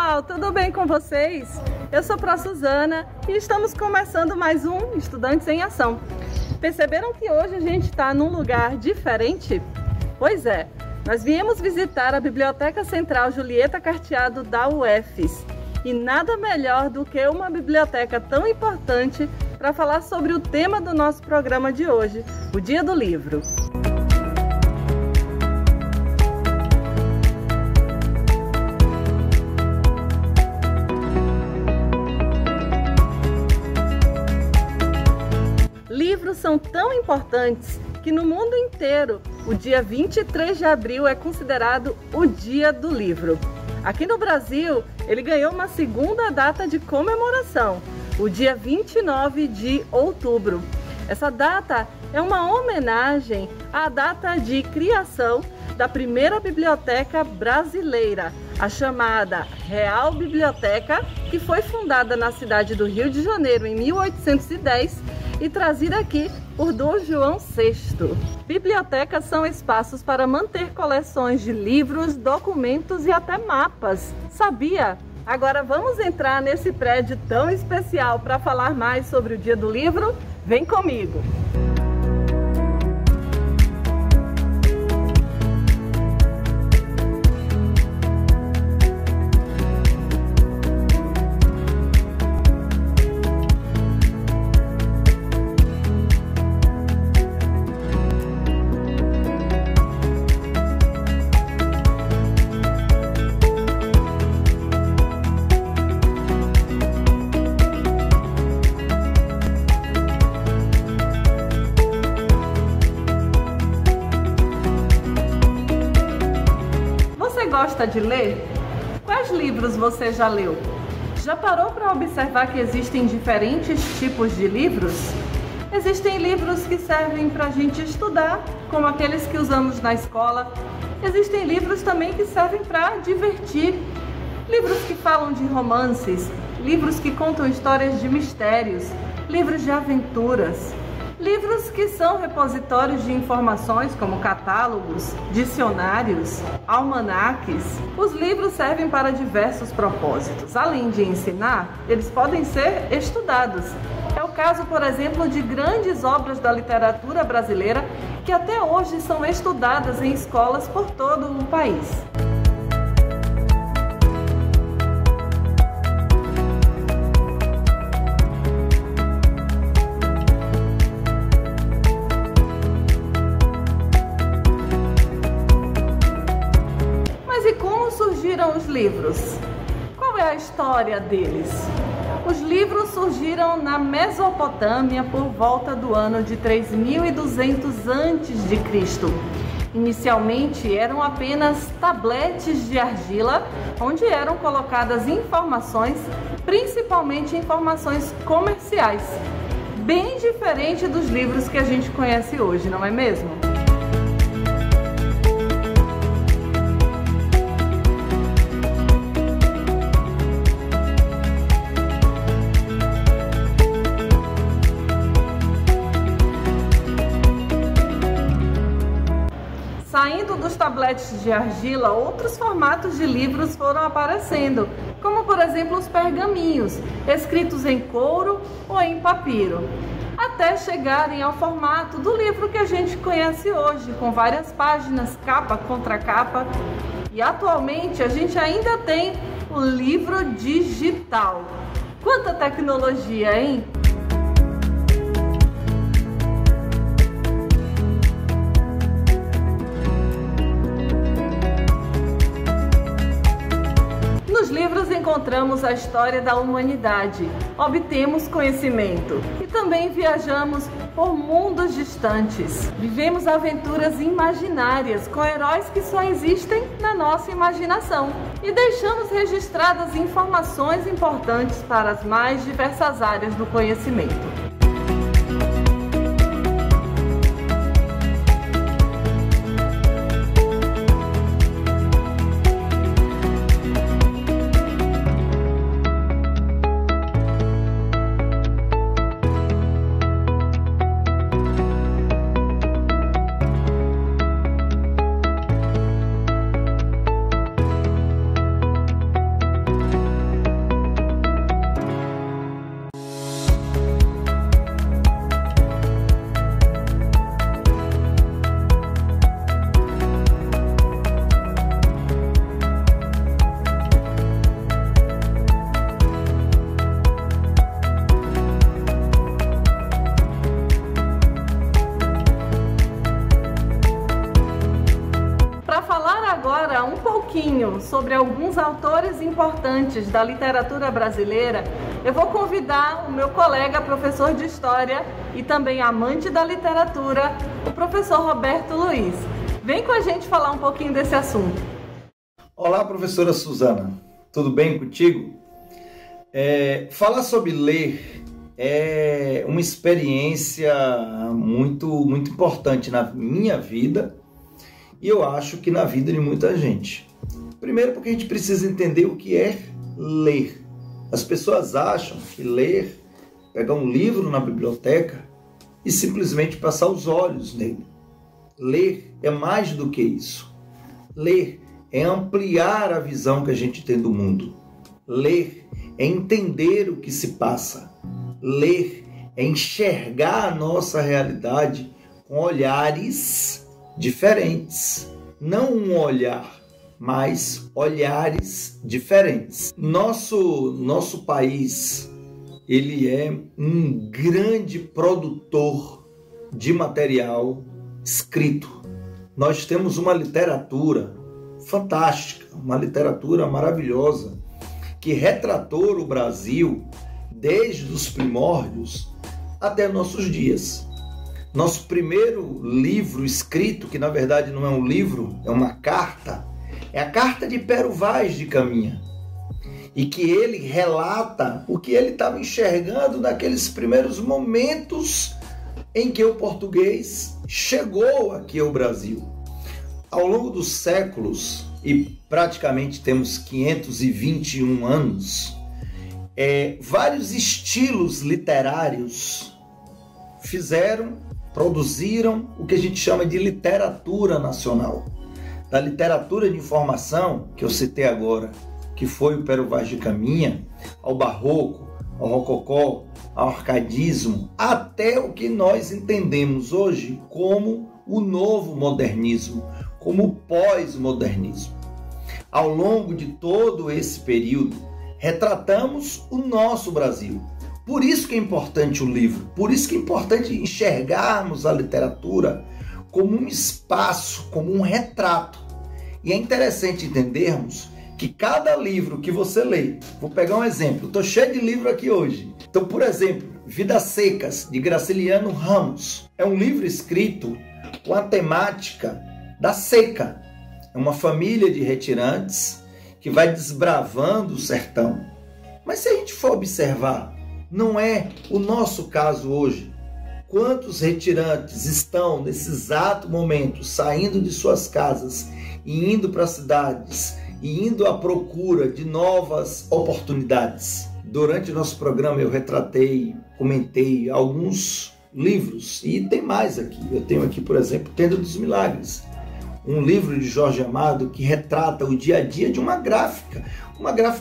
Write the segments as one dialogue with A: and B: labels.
A: pessoal, tudo bem com vocês? Eu sou Pró Suzana e estamos começando mais um Estudantes em Ação. Perceberam que hoje a gente está num lugar diferente? Pois é, nós viemos visitar a Biblioteca Central Julieta Carteado da UFES. E nada melhor do que uma biblioteca tão importante para falar sobre o tema do nosso programa de hoje, o Dia do Livro. Livros são tão importantes que no mundo inteiro o dia 23 de abril é considerado o Dia do Livro. Aqui no Brasil, ele ganhou uma segunda data de comemoração, o dia 29 de outubro. Essa data é uma homenagem à data de criação da primeira biblioteca brasileira, a chamada Real Biblioteca, que foi fundada na cidade do Rio de Janeiro em 1810 e trazida aqui por Dom João VI. Bibliotecas são espaços para manter coleções de livros, documentos e até mapas. Sabia? Agora vamos entrar nesse prédio tão especial para falar mais sobre o Dia do Livro? Vem comigo! Gosta de ler? Quais livros você já leu? Já parou para observar que existem diferentes tipos de livros? Existem livros que servem para a gente estudar, como aqueles que usamos na escola. Existem livros também que servem para divertir. Livros que falam de romances, livros que contam histórias de mistérios, livros de aventuras. Livros que são repositórios de informações como catálogos, dicionários, almanaques. Os livros servem para diversos propósitos. Além de ensinar, eles podem ser estudados. É o caso, por exemplo, de grandes obras da literatura brasileira que até hoje são estudadas em escolas por todo o país. Surgiram os livros? Qual é a história deles? Os livros surgiram na Mesopotâmia por volta do ano de 3200 a.C. Inicialmente eram apenas tabletes de argila, onde eram colocadas informações, principalmente informações comerciais, bem diferente dos livros que a gente conhece hoje, não é mesmo? Saindo dos tabletes de argila, outros formatos de livros foram aparecendo, como por exemplo os pergaminhos, escritos em couro ou em papiro, até chegarem ao formato do livro que a gente conhece hoje, com várias páginas, capa contra capa. E atualmente a gente ainda tem o livro digital. Quanta tecnologia, hein? Nos livros encontramos a história da humanidade, obtemos conhecimento e também viajamos por mundos distantes. Vivemos aventuras imaginárias com heróis que só existem na nossa imaginação e deixamos registradas informações importantes para as mais diversas áreas do conhecimento. sobre alguns autores importantes da literatura brasileira, eu vou convidar o meu colega, professor de História e também amante da literatura, o professor Roberto Luiz. Vem com a gente falar um pouquinho desse assunto.
B: Olá, professora Suzana. Tudo bem contigo? Falar sobre ler é uma experiência muito importante na minha vida e eu acho que na vida de muita gente. Primeiro porque a gente precisa entender o que é ler. As pessoas acham que ler, pegar um livro na biblioteca e simplesmente passar os olhos nele. Ler é mais do que isso. Ler é ampliar a visão que a gente tem do mundo. Ler é entender o que se passa. Ler é enxergar a nossa realidade com olhares diferentes. Não um olhar, mas olhares diferentes. Nosso país, ele é um grande produtor de material escrito. Nós temos uma literatura fantástica, uma literatura maravilhosa, que retratou o Brasil desde os primórdios até nossos dias. Nosso primeiro livro escrito, que na verdade não é um livro, é uma carta, é a carta de Pero Vaz de Caminha, e que ele relata o que ele estava enxergando naqueles primeiros momentos em que o português chegou aqui ao Brasil. Ao longo dos séculos, e praticamente temos 521 anos, vários estilos literários produziram o que a gente chama de literatura nacional. Da literatura de informação, que eu citei agora, que foi o Pero Vaz de Caminha, ao barroco, ao rococó, ao arcadismo, até o que nós entendemos hoje como o novo modernismo, como o pós-modernismo. Ao longo de todo esse período, retratamos o nosso Brasil. Por isso que é importante o livro, por isso que é importante enxergarmos a literatura como um espaço, como um retrato. E é interessante entendermos que cada livro que você lê, vou pegar um exemplo, estou cheio de livro aqui hoje. Então, por exemplo, Vidas Secas, de Graciliano Ramos, é um livro escrito com a temática da seca. É uma família de retirantes que vai desbravando o sertão. Mas se a gente for observar, não é o nosso caso hoje. Quantos retirantes estão nesse exato momento saindo de suas casas e indo para as cidades e indo à procura de novas oportunidades? Durante o nosso programa eu comentei alguns livros e tem mais aqui. Eu tenho aqui, por exemplo, Tenda dos Milagres, um livro de Jorge Amado que retrata o dia a dia de uma gráfica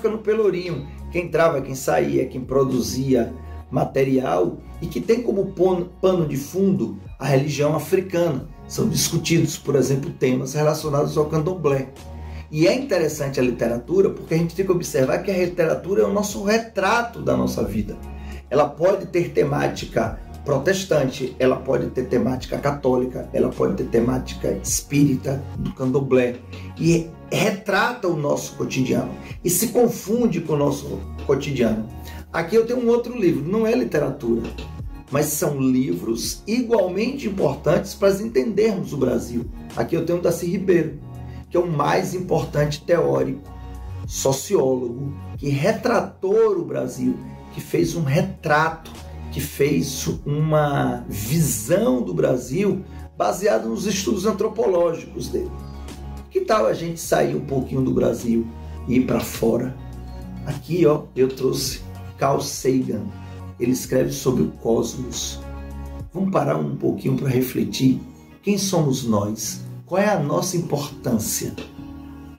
B: no Pelourinho, quem entrava, quem saía, quem produzia material e que tem como pano de fundo a religião africana. São discutidos, por exemplo, temas relacionados ao candomblé. E é interessante a literatura porque a gente tem que observar que a literatura é o nosso retrato da nossa vida. Ela pode ter temática protestante, ela pode ter temática católica, ela pode ter temática espírita, do candomblé, e retrata o nosso cotidiano e se confunde com o nosso cotidiano. Aqui eu tenho um outro livro, não é literatura, mas são livros igualmente importantes para entendermos o Brasil. Aqui eu tenho o Darcy Ribeiro, que é o mais importante teórico, sociólogo, que retratou o Brasil, que fez um retrato, que fez uma visão do Brasil baseada nos estudos antropológicos dele. Que tal a gente sair um pouquinho do Brasil e ir para fora? Aqui, eu trouxe Carl Sagan. Ele escreve sobre o cosmos. Vamos parar um pouquinho para refletir. Quem somos nós? Qual é a nossa importância?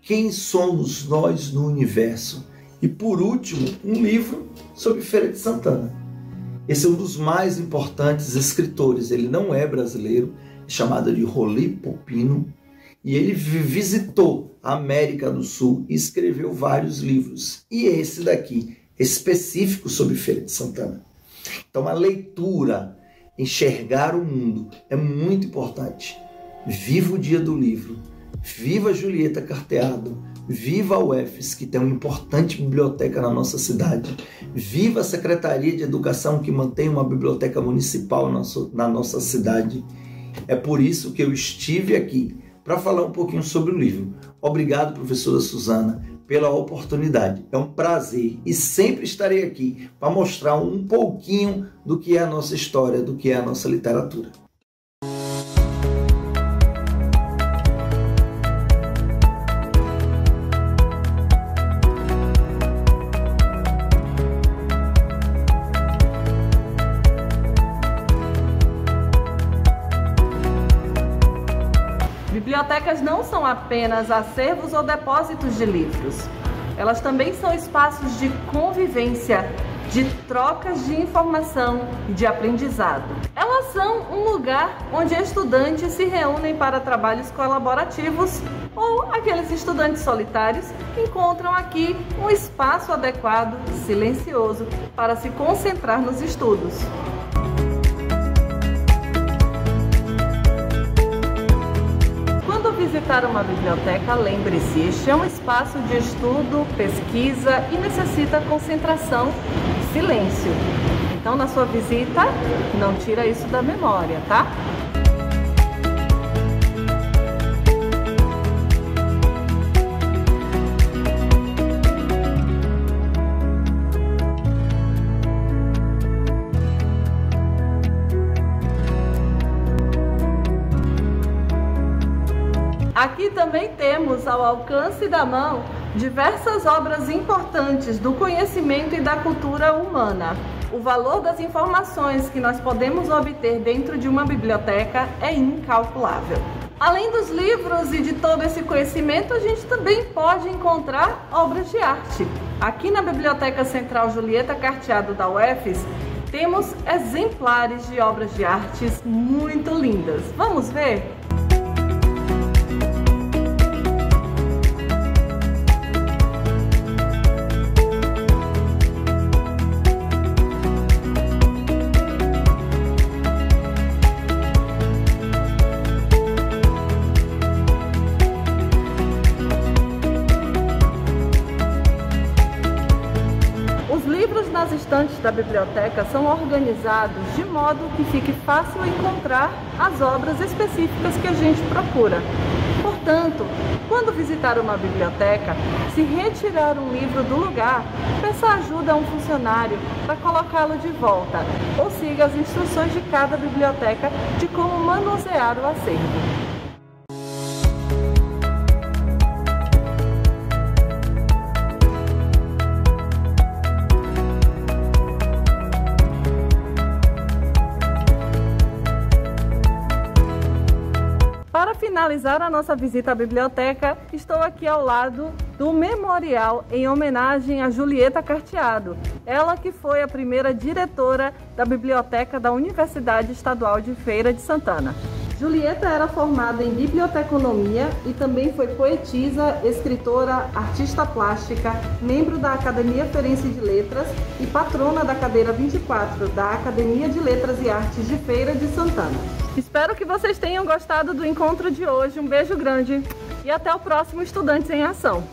B: Quem somos nós no universo? E por último, um livro sobre Feira de Santana. Esse é um dos mais importantes escritores. Ele não é brasileiro, é chamado de Rolly Popino. E ele visitou a América do Sul e escreveu vários livros. E esse daqui, específico sobre Feira de Santana. Então a leitura, enxergar o mundo é muito importante. Viva o dia do livro. Viva Julieta Carteado. Viva a UFES, que tem uma importante biblioteca na nossa cidade. Viva a Secretaria de Educação, que mantém uma biblioteca municipal na nossa cidade. É por isso que eu estive aqui, para falar um pouquinho sobre o livro. Obrigado, professora Suzana, pela oportunidade. É um prazer e sempre estarei aqui para mostrar um pouquinho do que é a nossa história, do que é a nossa literatura.
A: Bibliotecas não são apenas acervos ou depósitos de livros. Elas também são espaços de convivência, de trocas de informação e de aprendizado. Elas são um lugar onde estudantes se reúnem para trabalhos colaborativos ou aqueles estudantes solitários encontram aqui um espaço adequado, silencioso, para se concentrar nos estudos. Quando visitar uma biblioteca, lembre-se, este é um espaço de estudo, pesquisa e necessita concentração e silêncio. Então, na sua visita, não tira isso da memória, tá? Aqui também temos ao alcance da mão diversas obras importantes do conhecimento e da cultura humana. O valor das informações que nós podemos obter dentro de uma biblioteca é incalculável. Além dos livros e de todo esse conhecimento, a gente também pode encontrar obras de arte. Aqui na Biblioteca Central Julieta Carteado da UFES, temos exemplares de obras de artes muito lindas. Vamos ver? Nas estantes da biblioteca são organizados de modo que fique fácil encontrar as obras específicas que a gente procura. Portanto, quando visitar uma biblioteca, se retirar um livro do lugar, peça ajuda a um funcionário para colocá-lo de volta ou siga as instruções de cada biblioteca de como manusear o acervo. Para finalizar a nossa visita à biblioteca, estou aqui ao lado do memorial em homenagem a Julieta Carteado, ela que foi a primeira diretora da biblioteca da Universidade Estadual de Feira de Santana. Julieta era formada em biblioteconomia e também foi poetisa, escritora, artista plástica, membro da Academia Feirense de Letras e patrona da cadeira 24 da Academia de Letras e Artes de Feira de Santana. Espero que vocês tenham gostado do encontro de hoje. Um beijo grande e até o próximo Estudantes em Ação.